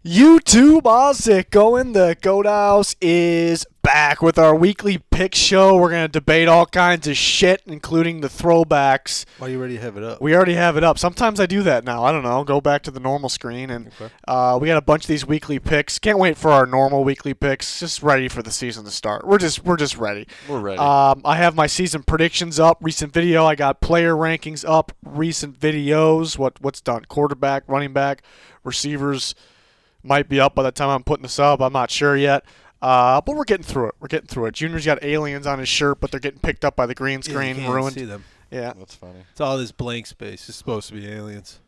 YouTube, how's it going? The Goat House is back with our weekly pick show. We're going to debate all kinds of shit, including the throwbacks. Why you already have it up? We already have it up. Sometimes I do that now. I don't know. Go back to the normal screen. And we got a bunch of these weekly picks. Can't wait for our normal weekly picks. Just ready for the season to start. We're just ready. We're ready. I have my season predictions up. Recent video. I got player rankings up. Recent videos. What's done? Quarterback, running back, receivers. Might be up by the time I'm putting this up. I'm not sure yet. But we're getting through it. Junior's got aliens on his shirt, but they're getting picked up by the green screen. You can't Ruined. see them. Yeah. That's funny. It's all this blank space. It's supposed to be aliens.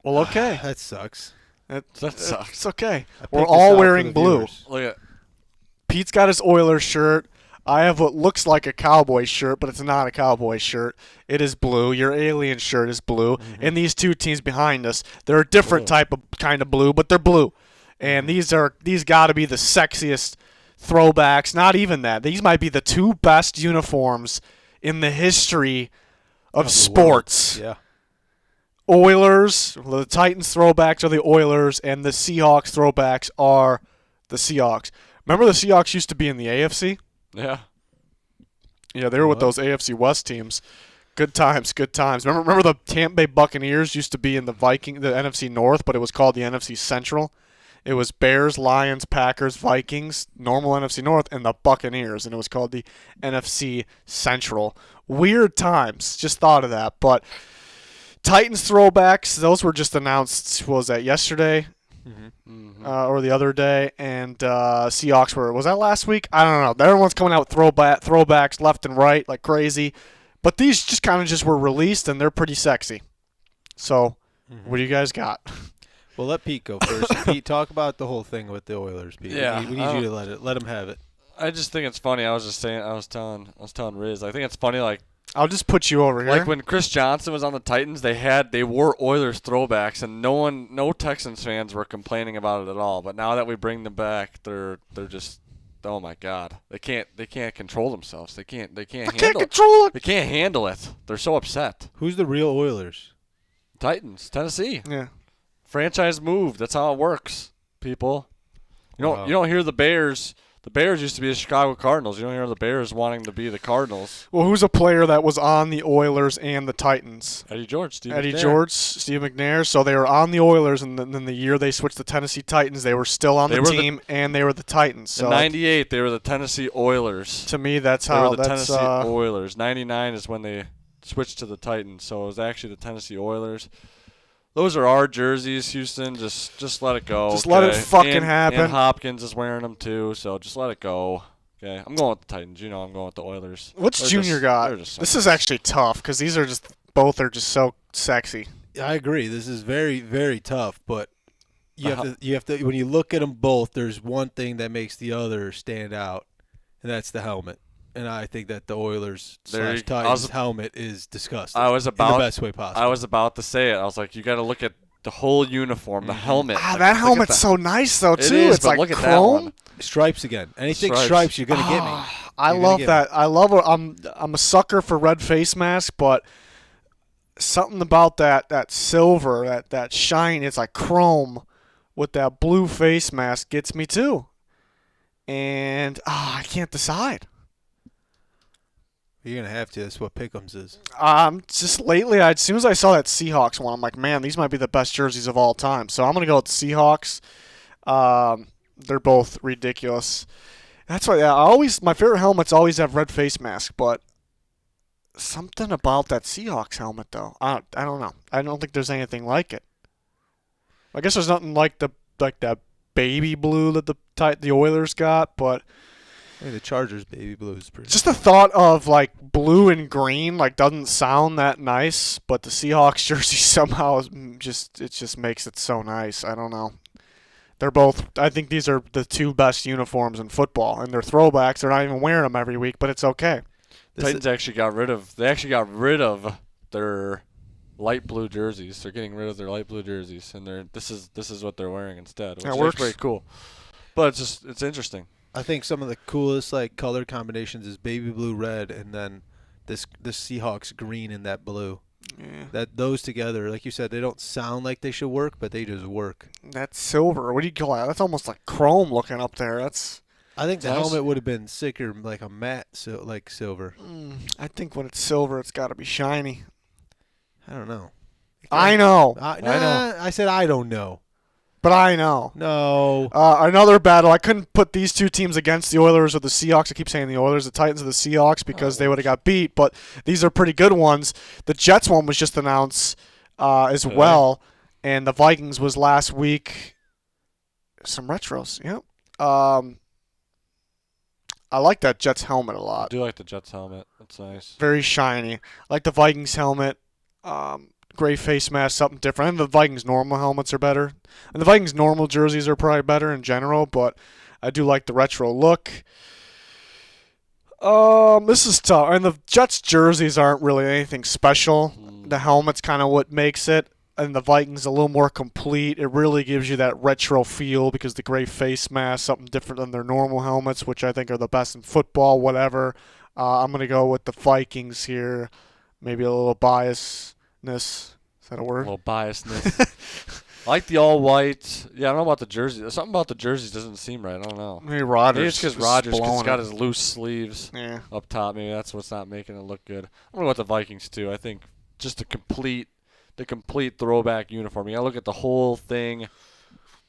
Well, okay. That sucks. That sucks. It's okay. I picked We're this all out wearing for the blue. viewers. Look at Pete's got his Oilers shirt. I have what looks like a cowboy shirt, but it's not a cowboy shirt. It is blue. Your alien shirt is blue. Mm-hmm. And these two teams behind us, they're a different kind of blue, but they're blue. And these got to be the sexiest throwbacks. Not even that. These might be the two best uniforms in the history of the sports. Yeah. Oilers, the Titans throwbacks are the Oilers, and the Seahawks throwbacks are the Seahawks. Remember the Seahawks used to be in the AFC? yeah. Yeah, they were with those AFC West teams. Good times. Remember the Tampa Bay Buccaneers used to be in the NFC North, but it was called the NFC Central. It was Bears, Lions, Packers, Vikings, normal NFC North, and the Buccaneers, and it was called the NFC Central. Weird times. Just thought of that. But Titans throwbacks, those were just announced, what was that, yesterday? Or the other day, and Seahawks was that last week? I don't know. Everyone's coming out with throwbacks left and right like crazy, but these just kind of were released, and they're pretty sexy. So, what do you guys got? Well, let Pete go first. Pete, talk about the whole thing with the Oilers, Pete. Yeah, we need you to let him have it. I just think it's funny. I was telling Riz. I think it's funny. Like I'll just put you over here. Like when Chris Johnson was on the Titans, they wore Oilers throwbacks, and no Texans fans were complaining about it at all. But now that we bring them back, they're just, oh my God, they can't control themselves. They can't control it. They can't handle it. They're so upset. Who's the real Oilers? Titans, Tennessee. Yeah. Franchise move. That's how it works, people. You don't hear the Bears. The Bears used to be the Chicago Cardinals. You don't hear the Bears wanting to be the Cardinals. Well, who's a player that was on the Oilers and the Titans? Eddie George, Steve McNair. So they were on the Oilers, and then the year they switched to Tennessee Titans, they were still on the team, and they were the Titans. So in '98, they were the Tennessee Oilers. To me, that's they how were the Tennessee Oilers. '99 is when they switched to the Titans, so it was actually the Tennessee Oilers. Those are our jerseys, Houston. Just let it go. Just let it fucking happen. And Hopkins is wearing them too, so just let it go. Okay, I'm going with the Titans. You know I'm going with the Oilers. What's Junior got? This is actually tough because these are both are just so sexy. I agree. This is very, very tough, but you have to when you look at them both, there's one thing that makes the other stand out, and that's the helmet. And I think that the Oilers / Titans helmet is disgusting. In the best way possible. I was about to say it. I was like, you got to look at the whole uniform, the helmet. That helmet's so nice though too. It is, it's like look at chrome. That one. Stripes again. Anything stripes, you're gonna get me. I love that. I love it. I'm a sucker for red face mask, but something about that silver, that shine. It's like chrome with that blue face mask gets me too. And I can't decide. You're going to have to. That's what Pick'ems is. Just lately, as soon as I saw that Seahawks one, I'm like, man, these might be the best jerseys of all time. So I'm going to go with the Seahawks. They're both ridiculous. That's why my favorite helmets always have red face mask, but something about that Seahawks helmet, though. I don't know. I don't think there's anything like it. I guess there's nothing like that baby blue that the Oilers got, but Hey, the Chargers baby blue is pretty. Just the thought of like blue and green doesn't sound that nice, but the Seahawks jersey somehow just makes it so nice. I don't know. They're both. I think these are the two best uniforms in football, and they're throwbacks. They're not even wearing them every week, but it's okay. Titans actually got rid of their light blue jerseys. They're getting rid of their light blue jerseys, and this is what they're wearing instead, which is pretty cool. But it's interesting. I think some of the coolest color combinations is baby blue red, and then this Seahawks green and that blue. Yeah. That those together, like you said, they don't sound like they should work, but they just work. That's silver. What do you call that? That's almost like chrome looking up there. That's. I think the Nice. helmet would have been sicker, like a matte, like silver. I think when it's silver, it's got to be shiny. I don't know. I know. I know. I said I don't know. But I know. No. Another battle. I couldn't put these two teams against the Oilers or the Seahawks. I keep saying the Oilers, the Titans, or the Seahawks because they would have got beat. But these are pretty good ones. The Jets one was just announced as well, and the Vikings was last week. Some retros. Yep. I like that Jets helmet a I lot. do like the Jets helmet. That's nice. Very shiny. I like the Vikings helmet. Gray face mask, something different. And the Vikings normal helmets are better. And the Vikings normal jerseys are probably better in general, but I do like the retro look. This is tough. And the Jets jerseys aren't really anything special. The helmet's kind of what makes it. And the Vikings a little more complete. It really gives you that retro feel because the gray face mask, something different than their normal helmets, which I think are the best in football, whatever. I'm going to go with the Vikings here. Maybe a little biasness. Is that a A word? little biasness. I like the all white. Yeah, I don't know about the jerseys. Something about the jerseys doesn't seem right. I don't know. Maybe Rodgers. Maybe it's because is Rodgers blowing has got it. his loose sleeves Yeah. up top. Maybe that's what's not making it look good. I'm going to go with the Vikings, too. I think just the complete throwback uniform. You got to look at the whole thing. I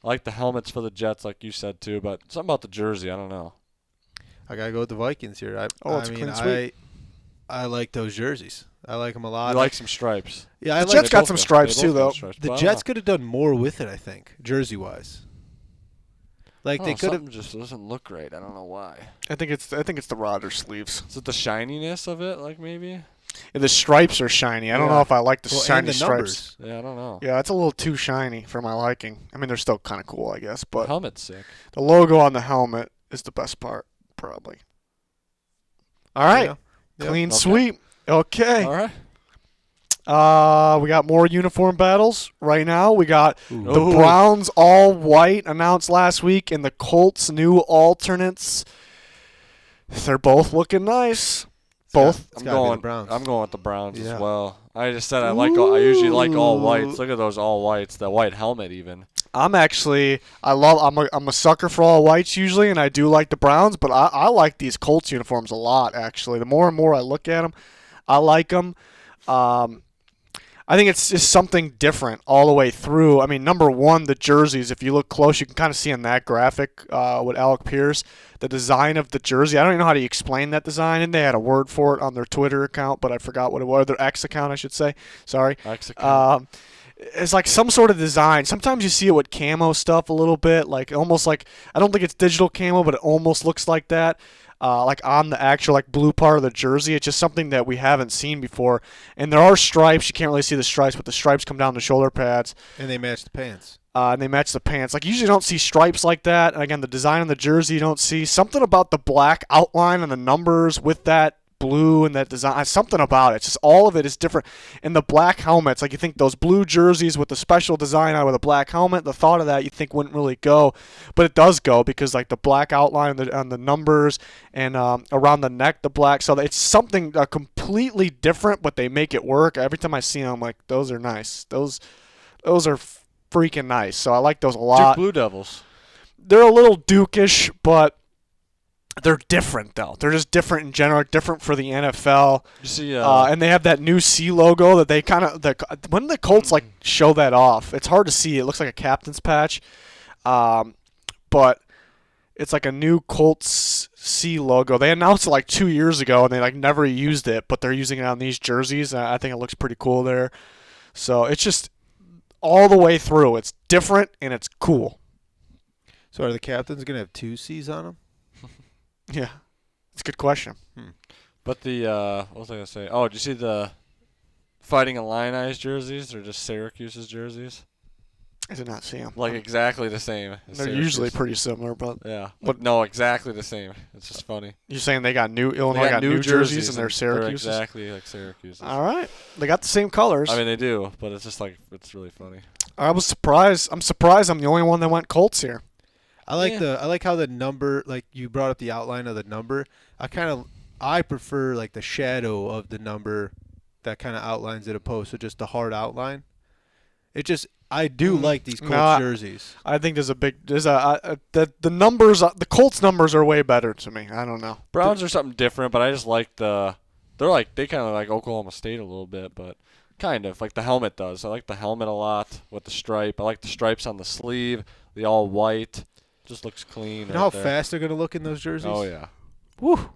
like the helmets for the Jets, like you said, too. But something about the jersey, I don't know. I gotta go with the Vikings here. It's a I clean mean, sweep. I like those jerseys. I like them a lot. I like some stripes. Yeah, I The like Jets They got both some got- stripes they too, both got though. stripes, the but I don't Jets know. could have done more with it. I think jersey wise. Like they could have. Something just doesn't look right. I don't know why. I think it's the Rodgers sleeves. Is it the shininess of it, like maybe? And the stripes are shiny. I don't Yeah. know if I like the Well, shiny and the stripes. numbers. Yeah, I don't know. Yeah, it's a little too shiny for my liking. I mean, they're still kind of cool, I guess, The but helmet's sick. the logo on the helmet is the best part, probably. All right, Yeah. Yep. clean Okay. sweep. Okay. All right. We got more uniform battles right now. We got Ooh. the Ooh. Browns all white announced last week, and the Colts new alternates. They're both looking nice. Both. It's I'm gotta be the going. Browns. I'm going with the Browns Yeah. as well. I just said I like. I usually like all Ooh. whites. Look at those all whites. The white helmet even. I'm a sucker for all whites usually, and I do like the Browns, but I like these Colts uniforms a lot, actually. The more and more I look at them, I like them. I think it's just something different all the way through. I mean, number one, the jerseys, if you look close, you can kind of see in that graphic with Alec Pierce, the design of the jersey. I don't even know how to explain that design, and they had a word for it on their Twitter account, but I forgot what it was. Their X account, I should say. Sorry. It's like some sort of design. Sometimes you see it with camo stuff a little bit, like almost like, I don't think it's digital camo, but it almost looks like that. Like on the actual like blue part of the jersey. It's just something that we haven't seen before. And there are stripes. You can't really see the stripes, but the stripes come down the shoulder pads. And they match the pants. And they match the pants. Like, you usually don't see stripes like that. And again, the design on the jersey, you don't see. Something about the black outline and the numbers with that blue and that design. Something about it. It's just all of it is different. And the black helmets, like you think those blue jerseys with the special design on with a black helmet, the thought of that you think wouldn't really go. But it does go because like the black outline on the numbers and around the neck, the black. So it's something completely different, but they make it work. Every time I see them, I'm like, those are nice. Those are freaking nice. So I like those a lot. Duke Blue Devils. They're a little Duke-ish, but they're different though. They're just different in general, different for the NFL. You see, And they have that new C logo that they kind of when the Colts like show that off, it's hard to see. It looks like a captain's patch, but it's like a new Colts C logo. They announced it like 2 years ago, and they like never used it, but they're using it on these jerseys. And I think it looks pretty cool there. So it's just all the way through. It's different and it's cool. So are the captains gonna have 2 C's on them? Yeah, it's a good question. but the what was I gonna say? Oh, did you see the Fighting Illini's jerseys? Or just Syracuse's jerseys? I did not see them. Like exactly the same. as They're Syracuse. usually pretty similar, but Yeah. But- But no, exactly the same. It's just funny. you're saying they got Illinois They got new jerseys and they're They're Syracuse. exactly like Syracuse. All right, they got the same colors. I mean, they do, but it's just like it's really funny. I was surprised. I'm surprised I'm the only one that went Colts here. I like Yeah. I like how the number, like you brought up the outline of the number. I prefer like the shadow of the number that kind of outlines it opposed to just a hard outline. I do like these Colts jerseys. I think the numbers. The Colts numbers are way better to me. I don't know. Browns are something different, but I just like they kind of like Oklahoma State a little bit, but kind of like the helmet does. I like the helmet a lot with the stripe. I like the stripes on the sleeve. The all white just looks clean. You know how fast they're gonna look in those jerseys? Oh yeah. Woo.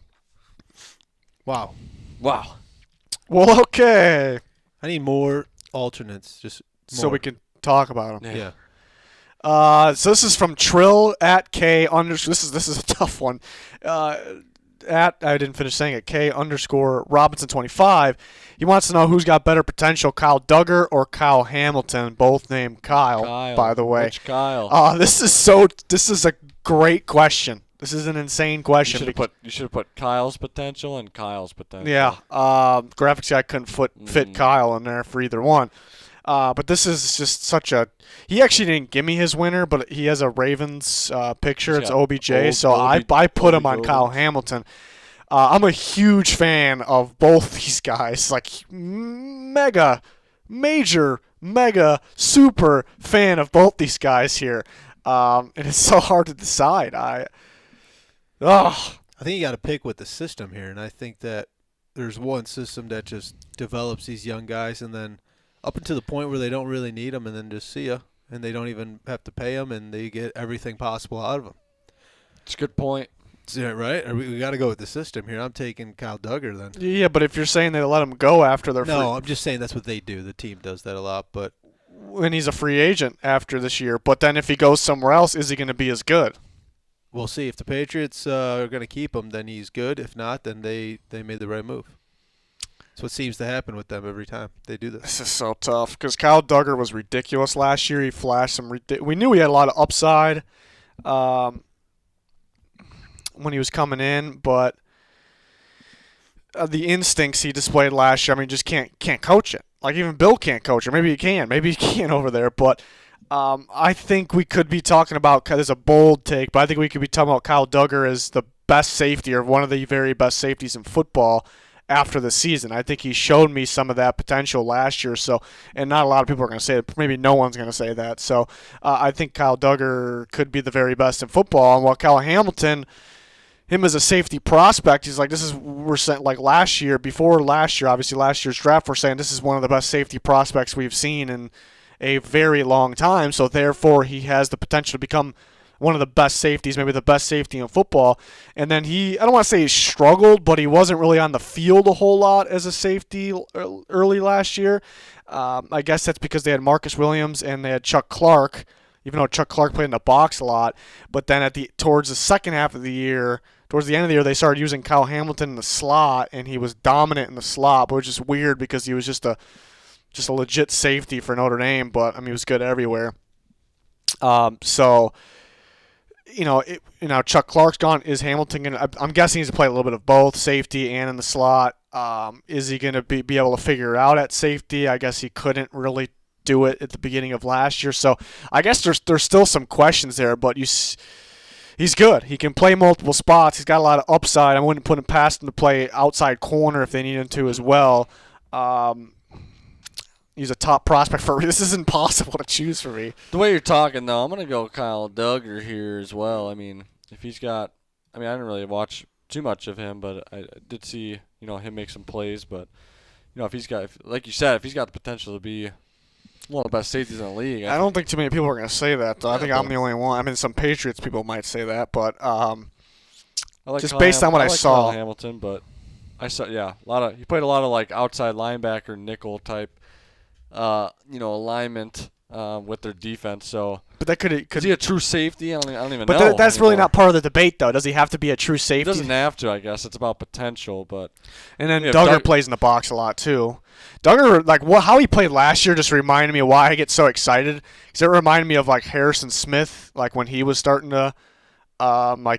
Wow. Well, okay. I need more alternates. Just more. So we can talk about them. Yeah. So this is from Trill at K underscore. This is a tough one. I didn't finish saying it. K underscore Robinson 25. He wants to know who's got better potential, Kyle Duggar or Kyle Hamilton, both named Kyle. By the way. Which Kyle? This is a great question. This is an insane question. You should have put Kyle's potential and Kyle's potential. Yeah. Graphics guy couldn't fit Kyle in there for either one. But this is just such a. He actually didn't give me his winner, but he has a Ravens picture. It's OBJ, so I put him on Kyle Hamilton. I'm a huge fan of both these guys. Like mega super fan of both these guys here. And it's so hard to decide. I think you got to pick with the system here, and I think that there's one system that just develops these young guys, and then up until the point where they don't really need them, and then just see ya, and they don't even have to pay them, and they get everything possible out of them. It's a good point. Yeah, right? We got to go with the system here. I'm taking Kyle Duggar then. Yeah, but if you're saying they let him go after their No, I'm just saying that's what they do. The team does that a lot, but when he's a free agent after this year. But then if he goes somewhere else, is he going to be as good? We'll see. If the Patriots are going to keep him, then he's good. If not, then they made the right move. That's what seems to happen with them every time they do this. This is so tough because Kyle Duggar was ridiculous last year. He flashed some we knew he had a lot of upside when he was coming in, but the instincts he displayed last year, I mean, just can't coach it. Like even Bill can't coach it. Maybe he can. Maybe he can over there. But I think we could be talking about, there's a bold take, but I think we could be talking about Kyle Duggar as the best safety or one of the very best safeties in football after the season. I think he showed me some of that potential last year. So, and not a lot of people are going to say it. Maybe no one's going to say that. So I think Kyle Duggar could be the very best in football. And while Kyle Hamilton, him as a safety prospect, he's like, we're saying like last year, obviously last year's draft, we're saying this is one of the best safety prospects we've seen in a very long time. So therefore he has the potential to become one of the best safeties, maybe the best safety in football. And then I don't want to say he struggled, but he wasn't really on the field a whole lot as a safety early last year. I guess that's because they had Marcus Williams and they had Chuck Clark, even though Chuck Clark played in the box a lot. But then towards the second half of the year, towards the end of the year, they started using Kyle Hamilton in the slot, and he was dominant in the slot, but it was just weird because he was just a legit safety for Notre Dame, but I mean he was good everywhere. So Chuck Clark's gone. Is Hamilton gonna? I'm guessing he's gonna play a little bit of both safety and in the slot. Is he gonna be able to figure it out at safety? I guess he couldn't really do it at the beginning of last year. So I guess there's still some questions there, but he's good. He can play multiple spots. He's got a lot of upside. I wouldn't put him past him to play outside corner if they need him to as well. He's a top prospect for me. This is impossible to choose for me. The way you're talking, though, I'm going to go Kyle Duggar here as well. I mean, I didn't really watch too much of him, but I did see, him make some plays. But, like you said, if he's got the potential to be one of the best safeties in the league. I don't think too many people are going to say that, though. I think I'm the only one. I mean, some Patriots people might say that, but just based on what I saw. Kyle Hamilton, but I saw, he played a lot of like outside linebacker, nickel type, alignment with their defense. So, but that could is he a true safety? I don't even know. But that's really not part of the debate, though. Does he have to be a true safety? He doesn't have to, I guess. It's about potential, but. And then Duggar plays in the box a lot too. Duggar, how he played last year just reminded me of why I get so excited. Because it reminded me of like Harrison Smith, like when he was starting to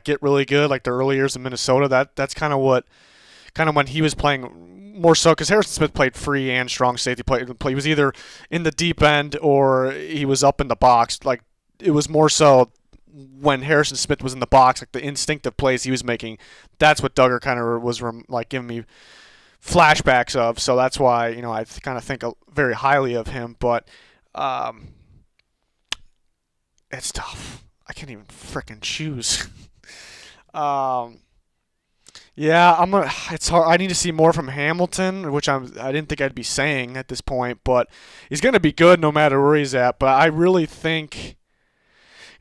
get really good, like the early years in Minnesota. That's kind of when he was playing more so, because Harrison Smith played free and strong safety. He was either in the deep end or he was up in the box. Like it was more so when Harrison Smith was in the box, like the instinctive plays he was making. That's what Duggar kind of was like giving me flashbacks of. So that's why I kind of think very highly of him. But it's tough. I can't even frickin' choose. Yeah, it's hard. I need to see more from Hamilton, which I didn't think I'd be saying at this point, but he's going to be good no matter where he's at. But I really think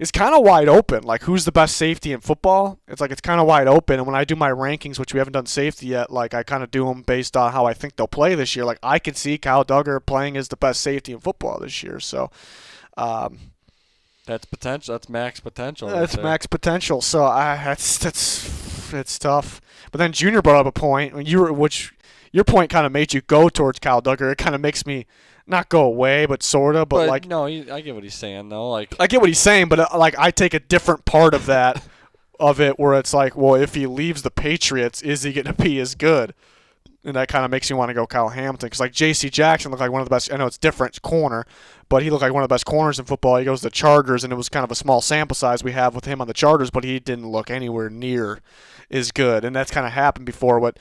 it's kind of wide open. Like, who's the best safety in football? It's kind of wide open. And when I do my rankings, which we haven't done safety yet, I kind of do them based on how I think they'll play this year. I could see Kyle Duggar playing as the best safety in football this year. So, that's potential. That's max potential. That's max potential. So it's tough. But then Junior brought up a point which your point kind of made you go towards Kyle Duggar. It kind of makes me not go away, but sorta. But no, I get what he's saying though. I get what he's saying, but I take a different part of that of it where it's well, if he leaves the Patriots, is he going to be as good? And that kind of makes me want to go Kyle Hamilton because J.C. Jackson looked like one of the best. I know it's different, it's corner, but he looked like one of the best corners in football. He goes to the Chargers, and it was kind of a small sample size we have with him on the Chargers, but he didn't look anywhere near as good. And that's kind of happened before with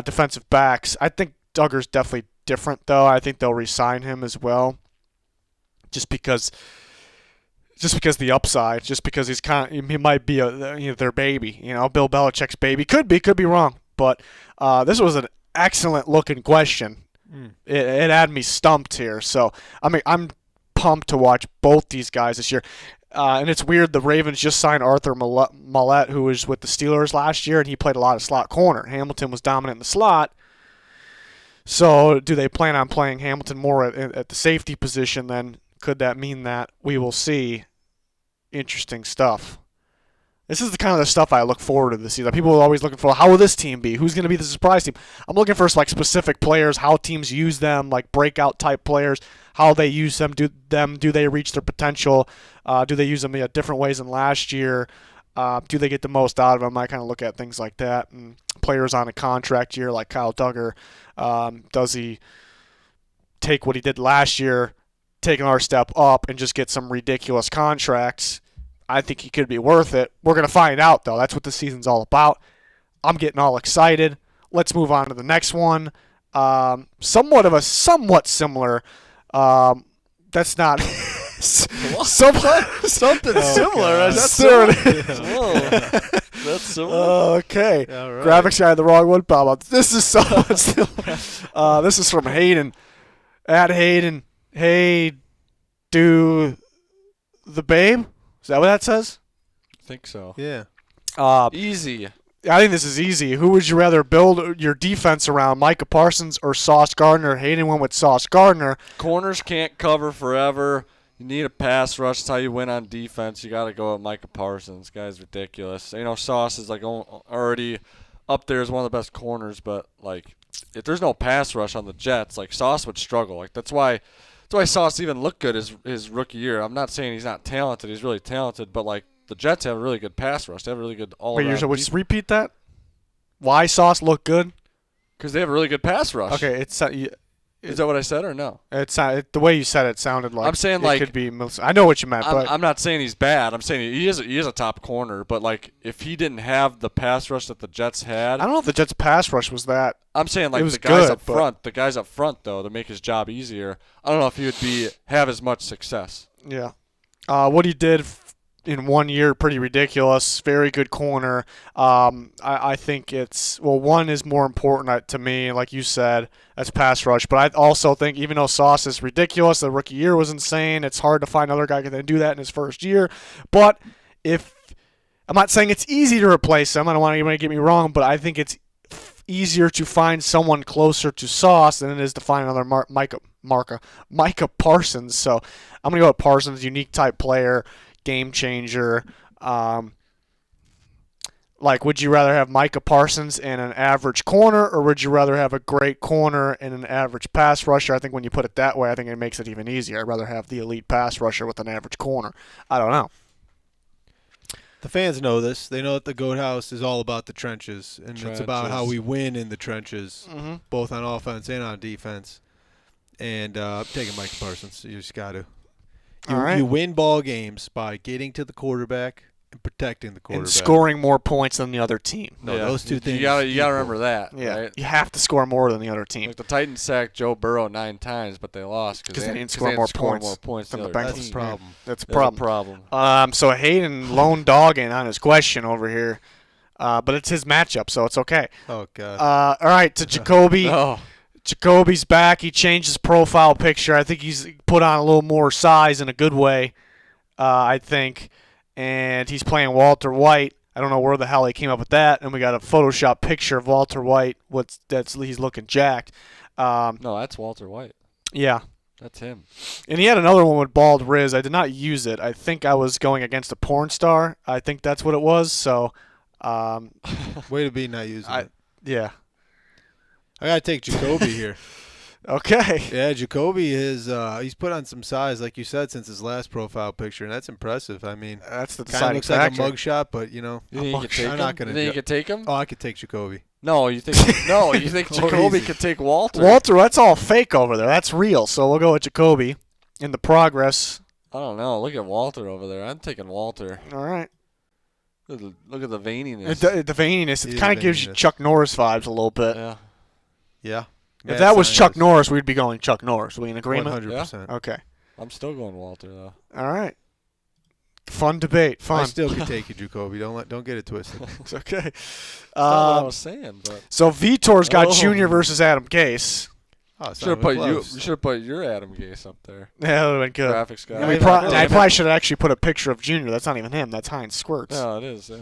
defensive backs. I think Duggar's definitely different, though. I think they'll re-sign him as well, just because the upside, just because he might be their baby, Bill Belichick's baby. Could be wrong, but this was an excellent looking question. It had me stumped here. So I'm pumped to watch both these guys this year. And it's weird, the Ravens just signed Arthur Millette, who was with the Steelers last year, and he played a lot of slot corner. Hamilton was dominant in the slot. So do they plan on playing Hamilton more at the safety position then? Could that mean that we will see interesting stuff? This is the kind of the stuff I look forward to this season. People are always looking for, how will this team be? Who's going to be the surprise team? I'm looking for specific players, how teams use them, breakout type players, how they use them. Do they reach their potential? Do they use them in different ways than last year? Do they get the most out of them? I kind of look at things like that. And players on a contract year like Kyle Duggar, does he take what he did last year, take another step up, and just get some ridiculous contracts? I think he could be worth it. We're going to find out, though. That's what the season's all about. I'm getting all excited. Let's move on to the next one. Somewhat similar. That's not something similar. That's similar. That's similar. Okay. All right. Graphics guy, the wrong one. This is somewhat similar. This is from Hayden. At Hayden. Hey, do the babe? Is that what that says? I think so. Yeah. Easy. I think this is easy. Who would you rather build your defense around, Micah Parsons or Sauce Gardner? Hayden went with Sauce Gardner. Corners can't cover forever. You need a pass rush. That's how you win on defense. You got to go with Micah Parsons. Guy's ridiculous. Sauce is already up there as one of the best corners, but if there's no pass rush on the Jets, Sauce would struggle. That's why Sauce even looked good his rookie year. I'm not saying he's not talented. He's really talented, but the Jets have a really good pass rush. They have a really good all-around defense. Wait, just repeat that? Why Sauce looked good? Because they have a really good pass rush. Okay, is that what I said or no? The way you said it sounded like I'm saying it could be. I know what you meant, but I'm not saying he's bad. I'm saying he is a top corner, but if he didn't have the pass rush that the Jets had, I don't know if the Jets' pass rush was that. I'm saying it was the guys good, up front, though, to make his job easier. I don't know if he would have as much success. Yeah, what he did in 1 year, pretty ridiculous. Very good corner. I think one is more important to me, like you said, as pass rush. But I also think even though Sauce is ridiculous, the rookie year was insane. It's hard to find another guy who can do that in his first year. But I'm not saying it's easy to replace him. I don't want anybody to get me wrong, but I think it's easier to find someone closer to Sauce than it is to find another Micah Parsons. So I'm going to go with Parsons, unique type player, game changer. Would you rather have Micah Parsons and an average corner, or would you rather have a great corner and an average pass rusher? I think when you put it that way, I think it makes it even easier. I'd rather have the elite pass rusher with an average corner. I don't know. The fans know this. They know that the Goat House is all about the trenches, and it's about how we win in the trenches, both on offense and on defense. And I'm taking Micah Parsons. You just got to. You win ball games by getting to the quarterback and protecting the quarterback. And scoring more points than the other team. No, those two things. You gotta remember that. Yeah, right? you have to score more than the other team. Like the Titans sacked Joe Burrow 9 times, but they lost Because they didn't score more points than than the the other Vikings. team. That's a problem. That's a That's problem. a problem. So Hayden lone dogging on his question over here, but it's his matchup, so it's okay. Oh God. All right, to Jacoby. No. Jacoby's back. He changed his profile picture. I think he's put on a little more size in a good way, I think. And he's playing Walter White. I don't know where the hell he came up with that. And we got a Photoshop picture of Walter White. He's looking jacked. No, that's Walter White. Yeah. That's him. And he had another one with bald Riz. I did not use it. I think I was going against a porn star. I think that's what it was. So, Way to be not using it. yeah. I gotta take Jacoby here. Okay. Yeah, Jacoby is he's put on some size, like you said, since his last profile picture, and that's impressive. I mean, That's the kind of deciding looks factor. like a mugshot, but you know, You think you could take I'm him? not gonna. You think you could take him? Oh, I could take Jacoby. No, you think you think Oh, Jacoby easy. could take Walter? Walter, that's all fake over there. That's real. So we'll go with Jacoby in the progress. I don't know. Look at Walter over there. I'm taking Walter. All right. Look at the veininess. The veininess, It it is kind of gives you veininess. Chuck Norris vibes a little bit. Yeah. Yeah. If that was Chuck Norris, we'd be going Chuck Norris. Are we in agreement? 100%. Okay. I'm still going Walter though. All right. Fun debate. I Fun. still could take you, Jacoby. Don't get it twisted. It's okay. That's not what I was saying, but So Vitor's got Oh. Junior versus Adam Gase. Oh, it's should not have put even you. close. You should have put your Adam Gase up there. Yeah, that would have been good. Graphics guy. And we Yeah, I probably should have actually put a picture of Junior. That's not even him. That's Heinz Squirts. No, it is. Yeah.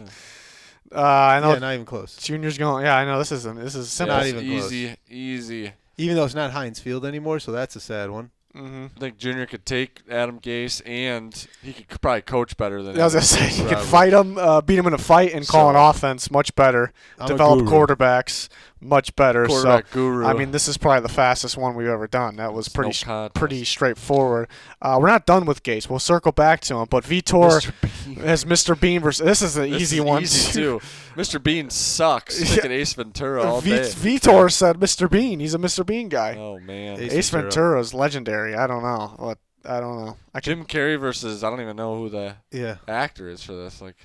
I know Yeah, not even close. Junior's going. Yeah, I know this is simple. Not It's even close. easy. Even though it's not Heinz Field anymore, so that's a sad one. Mm-hmm. I think Junior could take Adam Gase, and he could probably coach better than. I was him. gonna say you can Probably. fight him, beat him in a fight, and call an So- offense much better. I'm a Develop guru. quarterbacks much better. Quarterback So guru. I mean, this is probably the fastest one we've ever done. That was It's no pretty contest. pretty straightforward. We're not done with Gase. We'll circle back to him, but Vitor Mr. Bean. has Mr. Bean versus. This is an This easy is one Easy too. Mr. Bean sucks. Yeah. Taking Ace Ventura all day. Vitor said Mr. Bean. He's a Mr. Bean guy. Oh man. Ace Ace Ventura is legendary. I don't know. I don't know. Jim Carrey versus I don't even know who the Yeah. actor is for this. Like,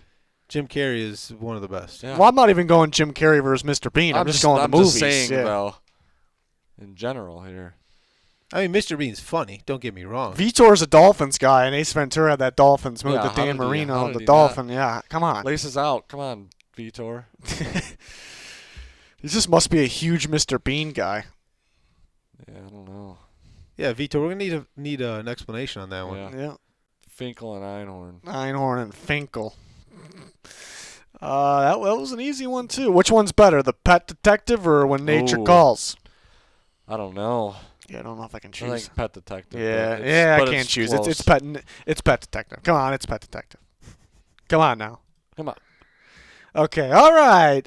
Jim Carrey is one of the best. yeah. Well, I'm not even going Jim Carrey versus Mr. Bean. I'm just going I'm the movies. just saying yeah. though. In general here. I mean, Mr. Bean's funny. Don't get me wrong. Vitor's a Dolphins guy, and Ace Ventura had that Dolphins movie, Yeah, the how Dan did he- Marino, how did the he Dolphin. Yeah, come on. Laces out. Come on, Vitor. He just must be a huge Mr. Bean guy. Yeah, I don't know. Yeah, Vitor, we're gonna need an explanation on that one. Yeah. Yeah. Finkel and Einhorn. Einhorn and Finkel. That was an easy one too. Which one's better, the Pet Detective or When Nature Ooh. Calls? I don't know. Yeah, I don't know if I can I choose. think Pet Detective. Yeah, but yeah, but I can't choose. close. It's Pet Detective. Come on, it's Pet Detective. Come on now. Come on. Okay, all right.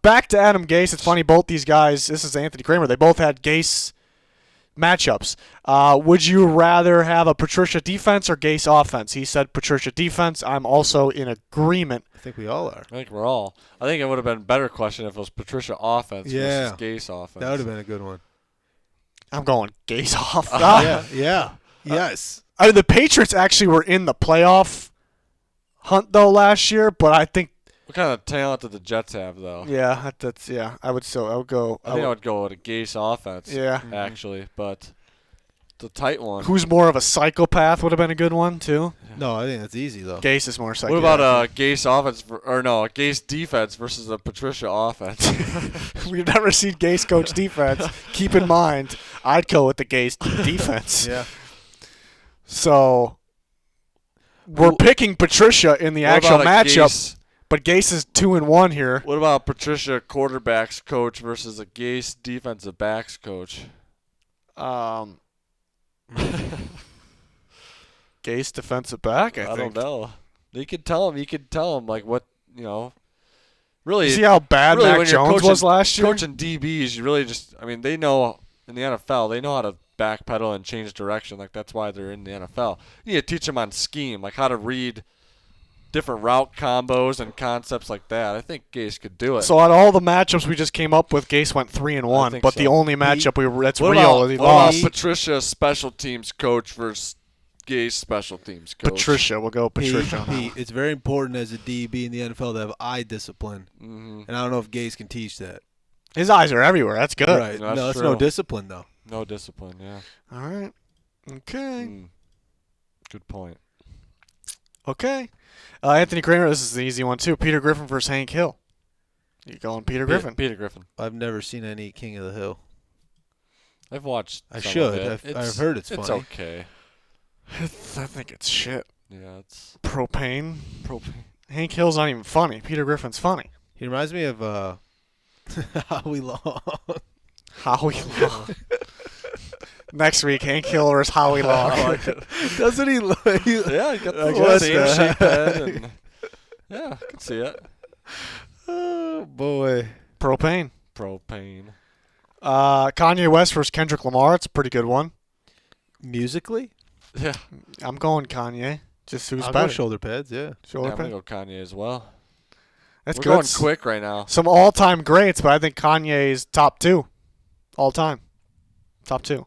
Back to Adam Gase. It's funny, both these guys. This is Anthony Kramer. They both had Gase matchups. Would you rather have a Patricia defense or Gase offense? He said Patricia defense. I'm also in agreement. I think we all are. I think we're all. I think it would have been a better question if it was Patricia offense Yeah. versus Gase offense. That would have been a good one. I'm going Gase off. Yeah. Yes. I mean, the Patriots actually were in the playoff hunt though last year, but I think What kind of talent did the Jets have, though? that's I would go. I think I would go with a Gase offense. Yeah. Actually, but the tight one. Who's more of a psychopath would have been a good one too. No, I think that's easy though. Gase is more What psychopath. about a Gase offense, a Gase defense versus a Patricia offense? We've never seen Gase coach defense. Keep in mind, I'd go with the Gase defense. Yeah. So we're picking Patricia in the What actual about a matchup, Gase- but Gase is 2-1 here. What about Patricia quarterbacks coach versus a Gase defensive backs coach? Gase defensive back, I I think. don't know. You could tell him like what Really, You see how bad really, Mac when you're Jones coaching- was last year? coaching DBs, you really just they know in the NFL they know how to backpedal and change direction. Like that's why they're in the NFL. You need to teach them on scheme, like how to read different route combos and concepts like that. I think Gase could do it. So on all the matchups we just came up with, Gase went I 3-1. think But so. the only matchup that's what real about, is he what about lost. Patricia special teams coach versus Gase special teams coach. Patricia. We'll go Patricia. on that Pete, one. it's very important as a DB in the NFL to have eye discipline, Mm-hmm. and I don't know if Gase can teach that. His eyes are everywhere. That's good. Right? That's No, that's true. no discipline though. No discipline. Yeah. All right. Okay. Good point. Okay. Anthony Kramer, this is the easy one, too. Peter Griffin versus Hank Hill. You going Peter Griffin? Peter Griffin. I've never seen any King of the Hill. I've watched. I some should. of it. I've heard it's It's funny. okay. I think it's shit. Yeah, it's Propane. propane. Hank Hill's not even funny. Peter Griffin's funny. He reminds me of Howie Long. Howie Long. Next week, Hank Hill versus Howie Long. Doesn't he look? Yeah, you got the What same the shape head. And, yeah, I can see it. Oh boy. Propane. Propane. Kanye West versus Kendrick Lamar. It's a pretty good one. Musically, Yeah. I'm going Kanye. Just who's I'll go better? shoulder pads. Yeah. Yeah, Shoulder I'm pad? gonna go Kanye as well. That's We're good. going quick right now. Some all-time greats, but I think Kanye's top 2. All-time. Top 2.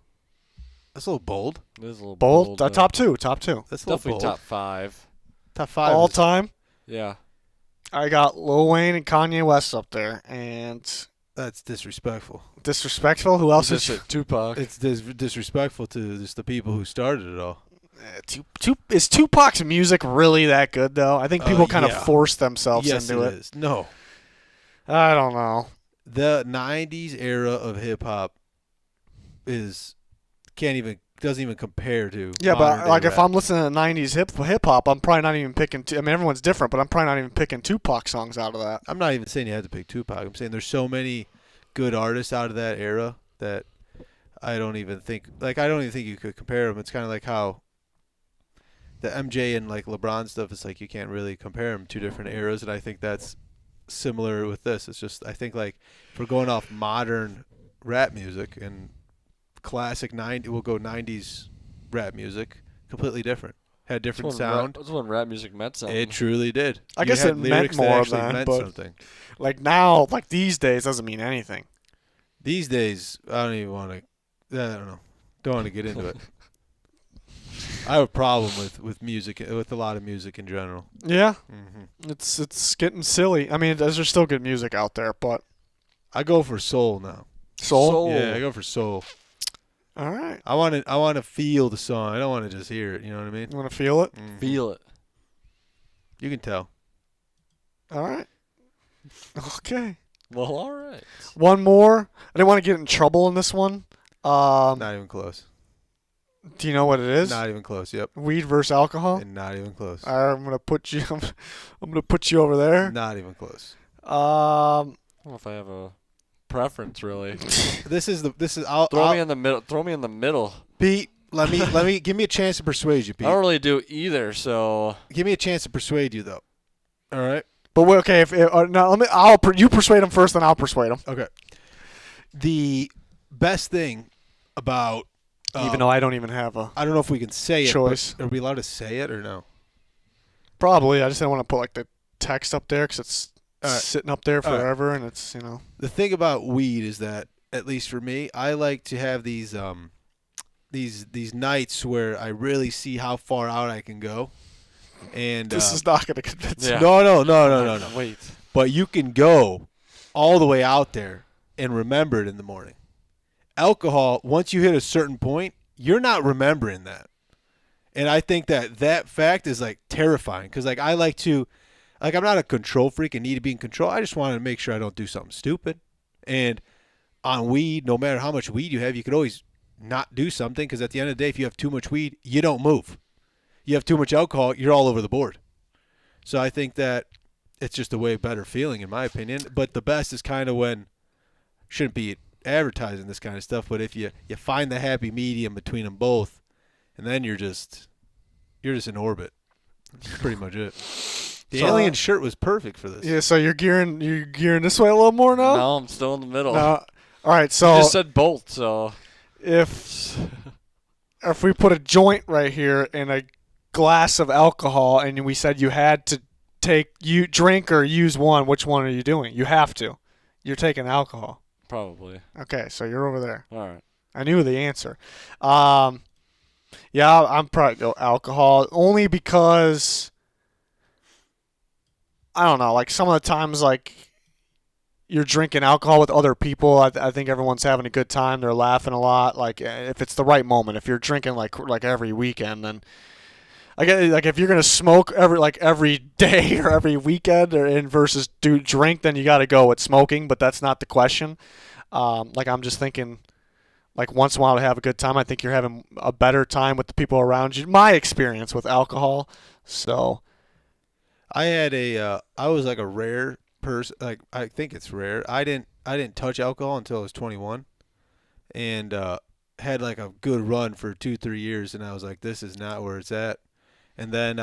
That's a little bold. This is a little Bold? bold. Top 2. Top 2. That's a little Definitely bold. top 5. Top 5. is- All-time. Yeah. I got Lil Wayne and Kanye West up there. And That's disrespectful. disrespectful. Who else Is is... this it? Tupac. It's disrespectful to just the people who started it all. Is Tupac's music really that good, though? I think people kind yeah. of force themselves Yes, into it it. is. No, I don't know. the '90s era of hip hop doesn't even compare to. Yeah, modern but day like if rap. I'm listening to 90s hip hop, I'm probably not even picking. I mean, everyone's different, but I'm probably not even picking Tupac songs out of that. I'm not even saying you had to pick Tupac. I'm saying there's so many good artists out of that era that I don't even think you could compare them. It's kind of like how the MJ and like LeBron stuff is like you can't really compare them, 2 different eras, and I think that's similar with this. It's just I think like if we're going off modern rap music and classic we'll go 90s rap music, completely different. Had different sound. That's when rap music meant something. It truly did. I You guess had it meant lyrics that more actually then, meant but- something. Like now, like these days, doesn't mean anything. These days, I don't even want to. I don't know. Don't want to get into it. I have a problem with music, with a lot of music in general. Yeah, Mm-hmm. it's getting silly. I mean, there's still good music out there, but I go for soul now. soul. Yeah, I go for soul. All right, I want to feel the song. I don't want to just hear it. You know what I mean? you want to feel it? Mhm. Feel it. You can tell. All right. Okay. Well, all right. One more. I didn't want to get in trouble in this one. Not even close. Do you know what it is? Not even close. Yep. Weed versus alcohol. And not even close. I'm gonna put you. I'm gonna put you over there. Not even close. I don't know if I have a preference really. This is. I'll Throw me in the middle. Throw me in the middle. Pete. Let me give me a chance to persuade you, Pete. I don't really do either. So Give me a chance to persuade you, though. All right. But okay, if now let me. You persuade him first, then I'll persuade him. Okay. The best thing about Even though I don't even have a I don't know if we can say choice. it, but are we allowed to say it or no? Probably. I just didn't want to put like the text up there because it's All right. sitting up there All right. forever, and it's The thing about weed is that, at least for me, I like to have these nights where I really see how far out I can go. And this is not gonna convince Yeah. me. No. Wait. But you can go all the way out there and remember it in the morning. Alcohol, once you hit a certain point, you're not remembering that. And I think that fact is like terrifying because like I like to, like I'm not a control freak and need to be in control. I just want to make sure I don't do something stupid. And on weed, no matter how much weed you have, you could always not do something because at the end of the day, if you have too much weed, you don't move. You have too much alcohol, you're all over the board. So I think that it's just a way better feeling in my opinion. But the best is kind of when, shouldn't be advertising this kind of stuff, but if you find the happy medium between them both, and then you're just in orbit. That's pretty much it. The So, alien shirt was perfect for this. Yeah, so you're gearing this way a little more now. No, I'm still in the middle. No. All right, You so just said both, so if we put a joint right here and a glass of alcohol, and we said you had to drink or use one, which one are you doing? You have to. You're taking alcohol. probably. Okay, so you're over there. All right. I knew the answer. Yeah, I'm probably go alcohol only because I don't know. Like some of the times, like you're drinking alcohol with other people. I think everyone's having a good time. They're laughing a lot. Like if it's the right moment. If you're drinking like every weekend, then I get like if you're gonna smoke every day or every weekend or in versus do drink, then you got to go with smoking. But that's not the question. Like I'm just thinking. Like once in a while to have a good time. I think you're having a better time with the people around you. My experience with alcohol. So I was like a rare person. Like I think it's rare. I didn't touch alcohol until I was 21, and had like a good run for 2-3 years, and I was like, this is not where it's at. And then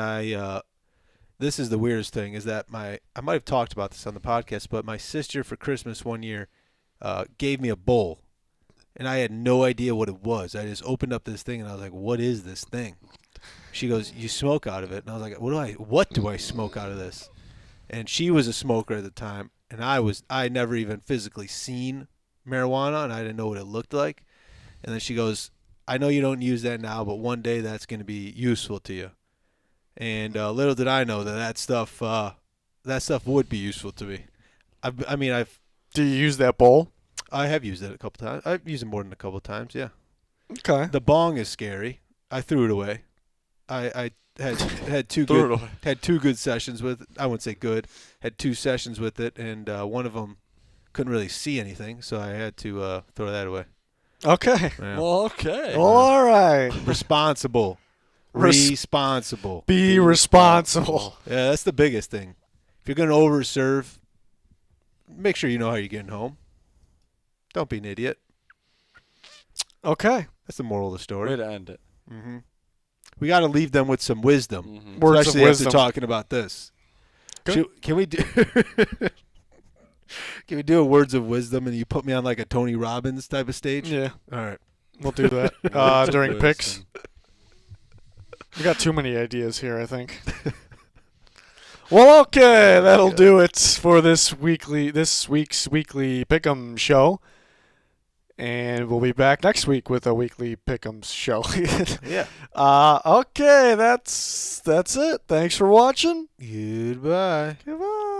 this is the weirdest thing is that I might have talked about this on the podcast, but my sister for Christmas one year gave me a bowl. And I had no idea what it was. I just opened up this thing, and I was like, what is this thing? She goes, you smoke out of it. And I was like, what do I smoke out of this? And she was a smoker at the time, and I had never even physically seen marijuana, and I didn't know what it looked like. And then she goes, I know you don't use that now, but one day that's going to be useful to you. And little did I know that stuff would be useful to me. do you use that bowl? I have used it a couple times. I've used it more than a couple times, yeah. Okay. The bong is scary. I threw it away. I had two good sessions with it. I wouldn't say good. Had 2 sessions with it, and one of them couldn't really see anything, so I had to throw that away. Okay. Yeah. Well, okay. Well, all right. Responsible. Be responsible. Yeah, that's the biggest thing. If you're going to overserve, make sure you know how you're getting home. Don't be an idiot. Okay. That's the moral of the story. Way to end it. Mm-hmm. We got to leave them with some wisdom, Words of especially wisdom. after talking about this. Can we do? Can we do a words of wisdom and you put me on like a Tony Robbins type of stage? Yeah. All right. We'll do that during picks. We got too many ideas here, I think. Well, okay, that'll do it for this week's weekly Pick'em show. And we'll be back next week with a weekly Pick'em show. Yeah. Okay, that's it. Thanks for watching. Goodbye. Goodbye.